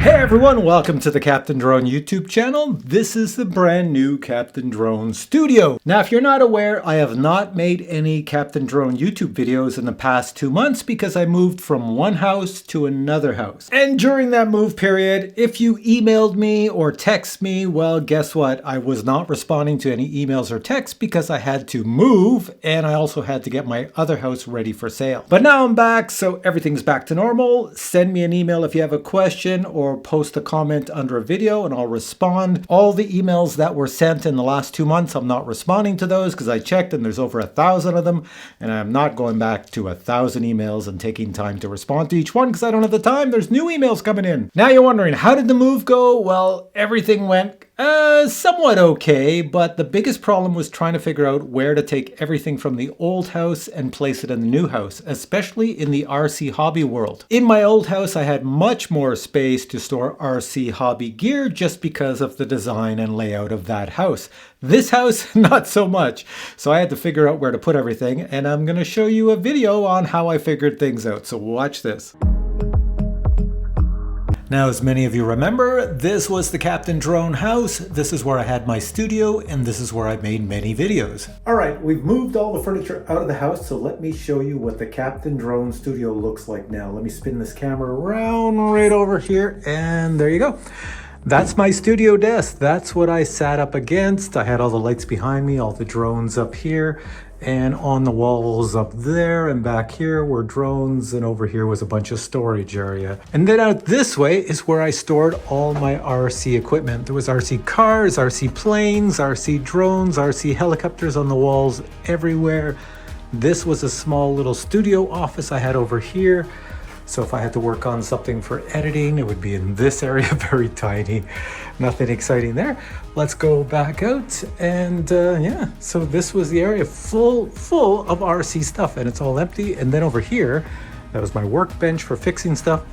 Hey everyone, welcome to the Captain Drone YouTube channel. This is the brand new Captain Drone studio. Now, if you're not aware, I have not made any Captain Drone YouTube videos in the past 2 months because I moved from one house to another house. And during that move period, if you emailed me or text me, well, guess what? I was not responding to any emails or texts because I had to move and I also had to get my other house ready for sale. But now I'm back, so everything's back to normal. Send me an email if you have a question or post a comment under a video and I'll respond. All the emails that were sent in the last 2 months, I'm not responding to those because I checked and there's over 1,000 of them, and I'm not going back to 1,000 emails and taking time to respond to each one because I don't have the time. There's new emails coming in. Now you're wondering, how did the move go? Well, everything went somewhat okay, but the biggest problem was trying to figure out where to take everything from the old house and place it in the new house, especially in the RC hobby world. In my old house, I had much more space to store RC hobby gear just because of the design and layout of that house. This house, not so much. So I had to figure out where to put everything, and I'm going to show you a video on how I figured things out. So watch this. Now, as many of you remember, this was the Captain Drone house. This is where I had my studio, and this is where I made many videos. All right, we've moved all the furniture out of the house, so let me show you what the Captain Drone studio looks like now. Let me spin this camera around right over here, and there you go. That's my studio desk. That's what I sat up against. I had all the lights behind me, all the drones up here, and on the walls up there and back here were drones, and over here was a bunch of storage area. And then out this way is where I stored all my RC equipment. There was RC cars, RC planes, RC drones, RC helicopters on the walls everywhere. This was a small little studio office I had over here. So if I had to work on something for editing, it would be in this area, very tiny. Nothing exciting there. Let's go back out, and yeah, so this was the area full of RC stuff, and it's all empty. And then over here, that was my workbench for fixing stuff.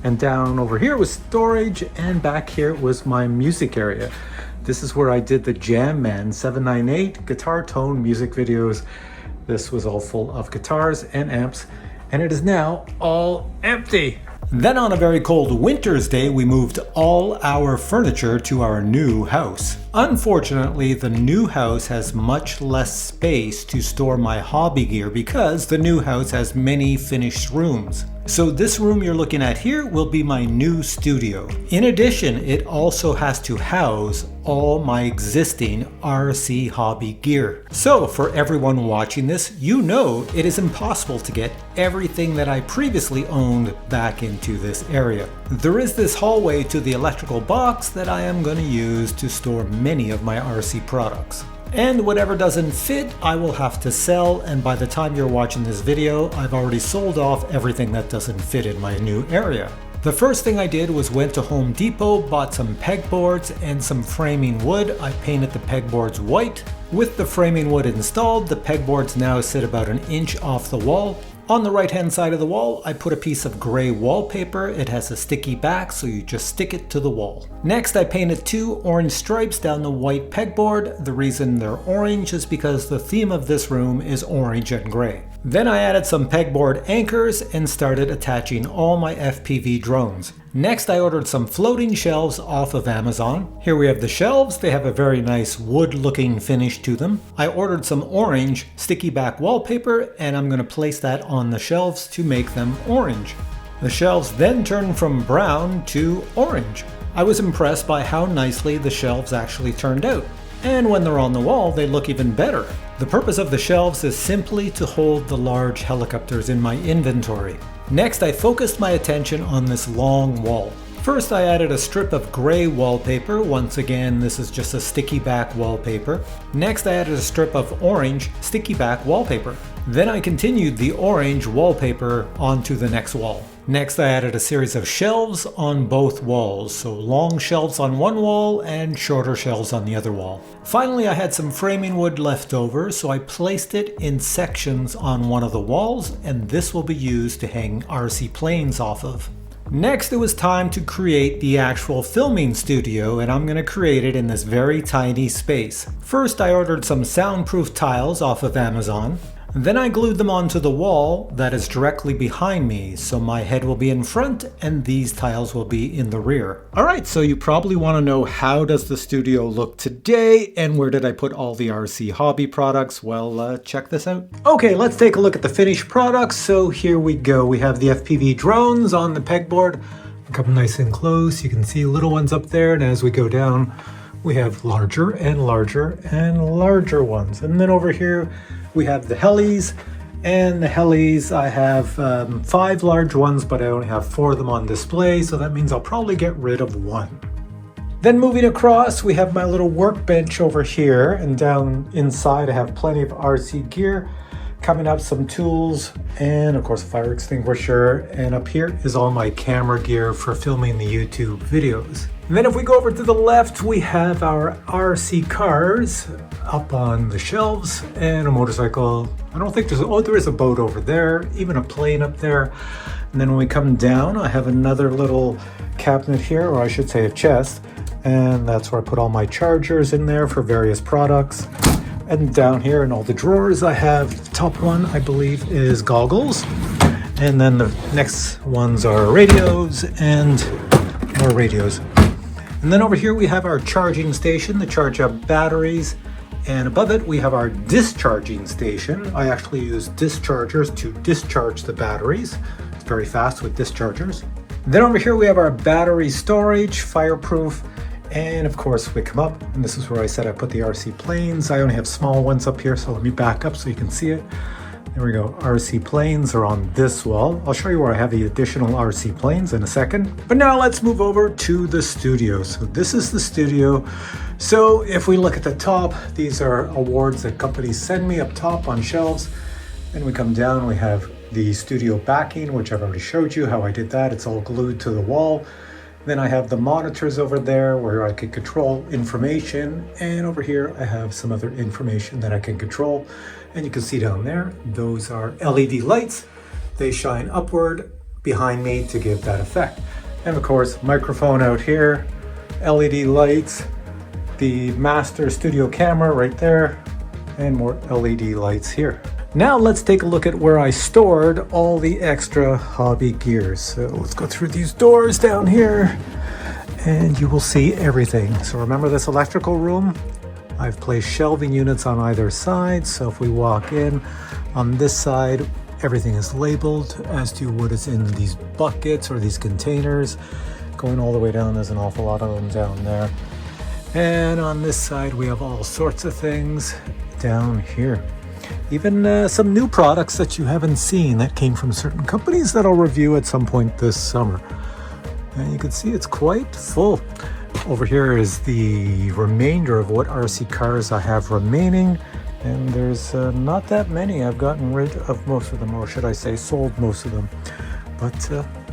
And down over here was storage, and back here was my music area. This is where I did the Jam Man 798 guitar tone music videos. This was all full of guitars and amps, and it is now all empty. Then on a very cold winter's day, we moved all our furniture to our new house. Unfortunately, the new house has much less space to store my hobby gear because the new house has many finished rooms. So this room you're looking at here will be my new studio. In addition, it also has to house all my existing RC hobby gear. So for everyone watching this, you know it is impossible to get everything that I previously owned back into this area. There is this hallway to the electrical box that I am going to use to store many of my RC products. And whatever doesn't fit, I will have to sell, and by the time you're watching this video, I've already sold off everything that doesn't fit in my new area. The first thing I did was went to Home Depot, bought some pegboards and some framing wood. I painted the pegboards white. With the framing wood installed, the pegboards now sit about 1 inch off the wall. On the right hand side of the wall, I put a piece of gray wallpaper. It has a sticky back, so you just stick it to the wall. Next, I painted 2 orange stripes down the white pegboard. The reason they're orange is because the theme of this room is orange and gray. Then I added some pegboard anchors and started attaching all my FPV drones. Next, I ordered some floating shelves off of Amazon. Here we have the shelves. They have a very nice wood-looking finish to them. I ordered some orange sticky back wallpaper, and I'm going to place that on the shelves to make them orange. The shelves then turn from brown to orange. I was impressed by how nicely the shelves actually turned out. And when they're on the wall, they look even better. The purpose of the shelves is simply to hold the large helicopters in my inventory. Next, I focused my attention on this long wall. First, I added a strip of gray wallpaper. Once again, this is just a sticky back wallpaper. Next, I added a strip of orange sticky back wallpaper. Then I continued the orange wallpaper onto the next wall. Next, I added a series of shelves on both walls, so long shelves on one wall and shorter shelves on the other wall. Finally, I had some framing wood left over, so I placed it in sections on one of the walls, and this will be used to hang RC planes off of. Next, it was time to create the actual filming studio, and I'm going to create it in this very tiny space. First, I ordered some soundproof tiles off of Amazon. Then I glued them onto the wall that is directly behind me, so my head will be in front and these tiles will be in the rear. Alright, so you probably want to know, how does the studio look today and where did I put all the RC hobby products? Well, check this out. Okay, let's take a look at the finished products. So here we go. We have the FPV drones on the pegboard. Come nice and close. You can see little ones up there, and as we go down, we have larger and larger and larger ones. And then over here, we have the helis, and the helis, I have 5 large ones, but I only have 4 of them on display, so that means I'll probably get rid of 1. Then moving across, we have my little workbench over here, and down inside I have plenty of RC gear. Coming up, some tools, and of course a fire extinguisher, and up here is all my camera gear for filming the YouTube videos. And then if we go over to the left, we have our RC cars up on the shelves, and a motorcycle. I don't think there is a boat over there, even a plane up there. And then when we come down, I have another little cabinet here, or I should say a chest, and that's where I put all my chargers in there for various products. And down here in all the drawers, I have the top one, I believe, is goggles. And then the next ones are radios and more radios. And then over here we have our charging station to charge up batteries. And above it we have our discharging station. I actually use dischargers to discharge the batteries. It's very fast with dischargers. Then over here we have our battery storage, Fireproof. And of course we come up, and this is where I said I put the RC planes. I only have small ones up here, so let me back up so you can see it. There we go. RC planes are on this wall. I'll show you where I have the additional RC planes in a second. But now let's move over to the studio. So this is the studio. So if we look at the top, these are awards that companies send me up top on shelves. Then we come down, we have the studio backing, which I've already showed you how I did that. It's all glued to the wall. Then I have the monitors over there where I can control information. And over here, I have some other information that I can control. And you can see down there, those are LED lights. They shine upward behind me to give that effect. And of course, microphone out here, LED lights, the master studio camera right there, and more LED lights here. Now let's take a look at where I stored all the extra hobby gears. So let's go through these doors down here and you will see everything. So remember this electrical room? I've placed shelving units on either side. So if we walk in on this side, everything is labeled as to what is in these buckets or these containers. Going all the way down, there's an awful lot of them down there. And on this side, we have all sorts of things down here. Even some new products that you haven't seen that came from certain companies that I'll review at some point this summer. And you can see it's quite full. Over here is the remainder of what RC cars I have remaining. And there's not that many. I've gotten rid of most of them, or should I say sold most of them. But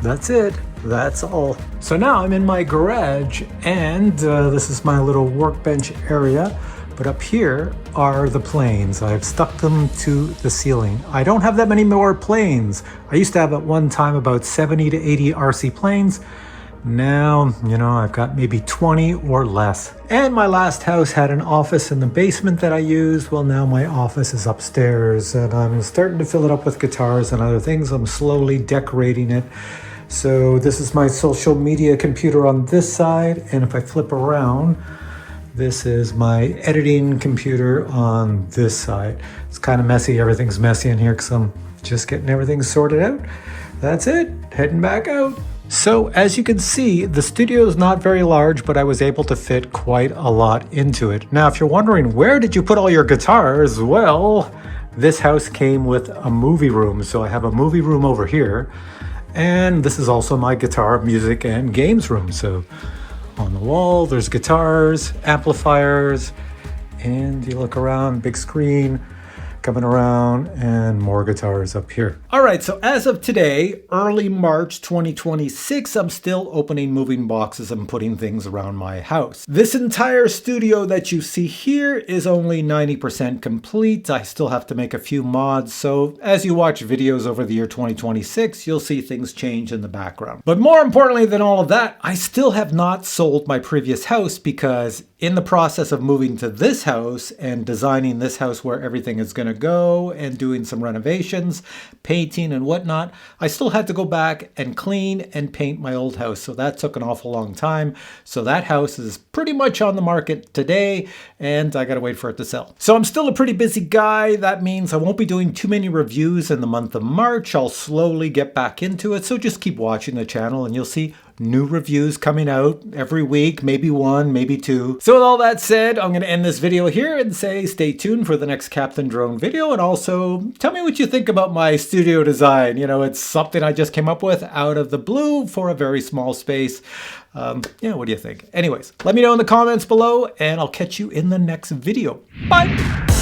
that's it. That's all. So now I'm in my garage, and this is my little workbench area. But up here are the planes. I've stuck them to the ceiling. I don't have that many more planes. I used to have at one time about 70 to 80 RC planes. Now, I've got maybe 20 or less. And my last house had an office in the basement that I used. Well, now my office is upstairs, and I'm starting to fill it up with guitars and other things. I'm slowly decorating it. So this is my social media computer on this side. And if I flip around, this is my editing computer on this side. It's kind of messy. Everything's messy in here because I'm just getting everything sorted out. That's it. Heading back out. So as you can see, the studio is not very large, but I was able to fit quite a lot into it. Now, if you're wondering, where did you put all your guitars? Well, this house came with a movie room. So I have a movie room over here. And this is also my guitar, music, and games room. So on the wall, there's guitars, amplifiers, and you look around, big screen coming around, and more guitars up here. All right, so as of today, early March 2026, I'm still opening moving boxes and putting things around my house. This entire studio that you see here is only 90% complete. I still have to make a few mods, so as you watch videos over the year 2026, you'll see things change in the background. But more importantly than all of that, I still have not sold my previous house because in the process of moving to this house and designing this house where everything is going to go and doing some renovations, painting and whatnot, I still had to go back and clean and paint my old house. So that took an awful long time. So that house is pretty much on the market today and I got to wait for it to sell. So I'm still a pretty busy guy. That means I won't be doing too many reviews in the month of March. I'll slowly get back into it. So just keep watching the channel and you'll see new reviews coming out every week, maybe one, maybe two. So with all that said, I'm going to end this video here and say stay tuned for the next Captain Drone video. And also tell me what you think about my studio design. You know, it's something I just came up with out of the blue for a very small space. Yeah, what do you think? Anyways, let me know in the comments below and I'll catch you in the next video. Bye!